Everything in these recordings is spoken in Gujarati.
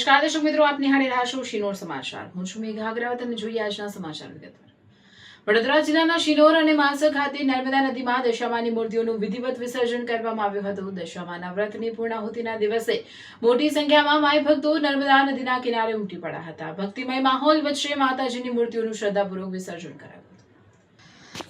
નમસ્કાર દર્શક મિત્રો, આપ નિહાળી રહ્યા છો શિનોર સમાચાર। હું છું મેઘા અગ્રવાલ અને જોઈએ આજના સમાચાર વિગતવાર। વડોદરા જિલ્લાના શિનોર અને માણસા ખાતે નર્મદા નદીમાં દશામાની મૂર્તિઓનું વિધિવત વિસર્જન કરવામાં આવ્યું હતું। દશામાના વ્રતની પૂર્ણાહુતિના દિવસે મોટી સંખ્યામાં માઈ ભક્તો નર્મદા નદીના કિનારે ઉમટી પડ્યા હતા। ભક્તિમય માહોલ વચ્ચે માતાજીની મૂર્તિઓનું શ્રદ્ધાપૂર્વક વિસર્જન કરાયું।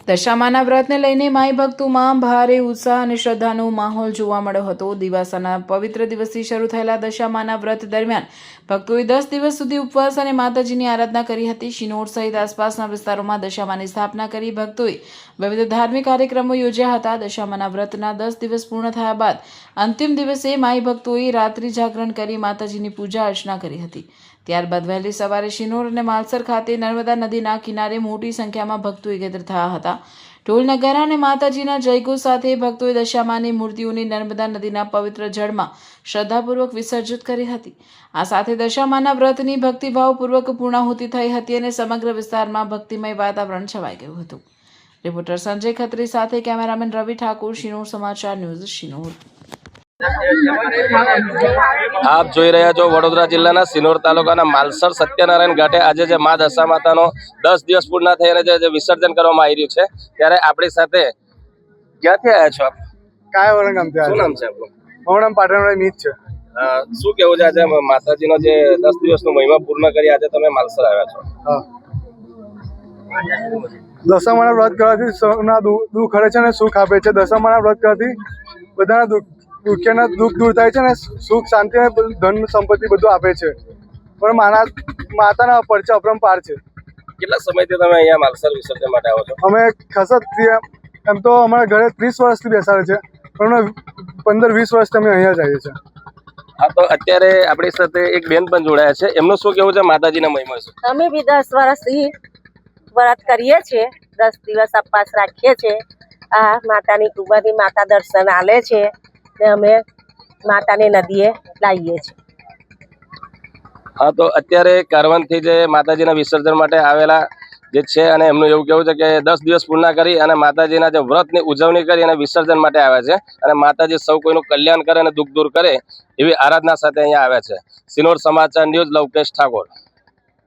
દશામાના વ્રતને લઈને માઈ ભક્તોમાં ભારે ઉત્સાહ અને શ્રદ્ધાનો માહોલ જોવા મળ્યો હતો। દિવાસાના પવિત્ર દિવસથી શરૂ થયેલા દશામાના વ્રત દરમિયાન ભક્તોએ 10 દિવસ સુધી ઉપવાસ અને માતાજીની આરાધના કરી હતી। શિનોર સહિત આસપાસના વિસ્તારોમાં દશામાની સ્થાપના કરી ભક્તોએ વિવિધ ધાર્મિક કાર્યક્રમો યોજ્યા હતા। દશામાના વ્રતના 10 દિવસ પૂર્ણ થયા બાદ અંતિમ દિવસે માઈ ભક્તોએ રાત્રિ જાગરણ કરી માતાજીની પૂજા અર્ચના કરી હતી। ત્યારબાદ વહેલી સવારે શિનોર અને માલસર ખાતે નર્મદા નદીના કિનારે મોટી સંખ્યામાં ભક્તો એકત્ર થયા હતા। ઢોલ નગારા અને માતાજીના જયઘોષ સાથે ભક્તોએ દશામાની મૂર્તિઓની નર્મદા નદીના પવિત્ર જળમાં શ્રદ્ધાપૂર્વક વિસર્જિત કરી હતી। આ સાથે દશામાના વ્રતની ભક્તિભાવપૂર્વક પૂર્ણાહુતિ થઈ હતી અને સમગ્ર વિસ્તારમાં ભક્તિમય વાતાવરણ છવાઈ ગયું હતું। રિપોર્ટર સંજય ખત્રી સાથે કેમેરામેન રવિ ઠાકોર, શિનોર સમાચાર ન્યૂઝ, શિનોર। આપ જોઈ રહ્યા છો વડોદરા જિલ્લાના શિનોર તાલુકાના માલસર સત્યનારાયણ ઘાટે આજે જે મા દશા માતાનો 10 દિવસ પૂર્ણ થઈને જે વિસર્જન કરવામાં આવી રહ્યું છે, ત્યારે આપણી સાથે ક્યાંથી આવ્યા છો આપ? કાયાવરણ ગામથી શું આવ્યા નામ છે આપનું? મારું નામ પાટણવાળી મીત છે। શું કેવું છે આજે માતાજીનો જે 10 દિવસનો મહિમા પૂર્ણ કરી આજે તમે માલસર આવ્યા છો? હા, દશામાના વ્રત કરવાથી સૌના દુઃખ હરે છે અને સુખ આપે છે। દશામાના વ્રત કરવાથી બધાના દુઃખના દુઃખ દૂર થાય છે અને સુખ, શાંતિ અને ધન સંપત્તિ બધું આપે છે। પણ માતાના પરચા અપરંપાર છે। કેટલા સમયથી તમે અહીંયા માલસર વિસર્જન માટે આવો છો? અમે ખાસા એમ તો અમારા ઘરે 30 વર્ષથી બેસાડે છે, પણ 15-20 વર્ષથી અમે અહીંયા જ આવીએ છીએ। હા, તો અત્યારે આપણી સાથે એક બેન પણ જોડાયા છે, એમનું શું કેવું છે માતાજીના મહિમા છે? અમે બી 10 વર્ષથી વ્રત કરીએ છીએ, 10 દિવસ ઉપવાસ રાખીએ છીએ। આ માતાની કૃપાથી માતા દર્શન આલે છે ને અમે માતાને નદીએ લાવીએ છીએ। હા, તો અત્યારે કારવનથી જે માતાજીના વિસર્જન માટે આવેલા જે છે અને એમનું એવું કેવું છે કે 10 દિવસ પૂર્ણ કરી અને માતાજીના જે વ્રતની ઉજવણી કરી અને વિસર્જન માટે આવ્યા છે અને માતાજી સૌ કોઈનું કલ્યાણ કરે અને દુઃખ દૂર કરે એવી આરાધના સાથે અહીંયા આવ્યા છે। શિનોર સમાચાર ન્યૂઝ, લવકેશ ઠાકોર।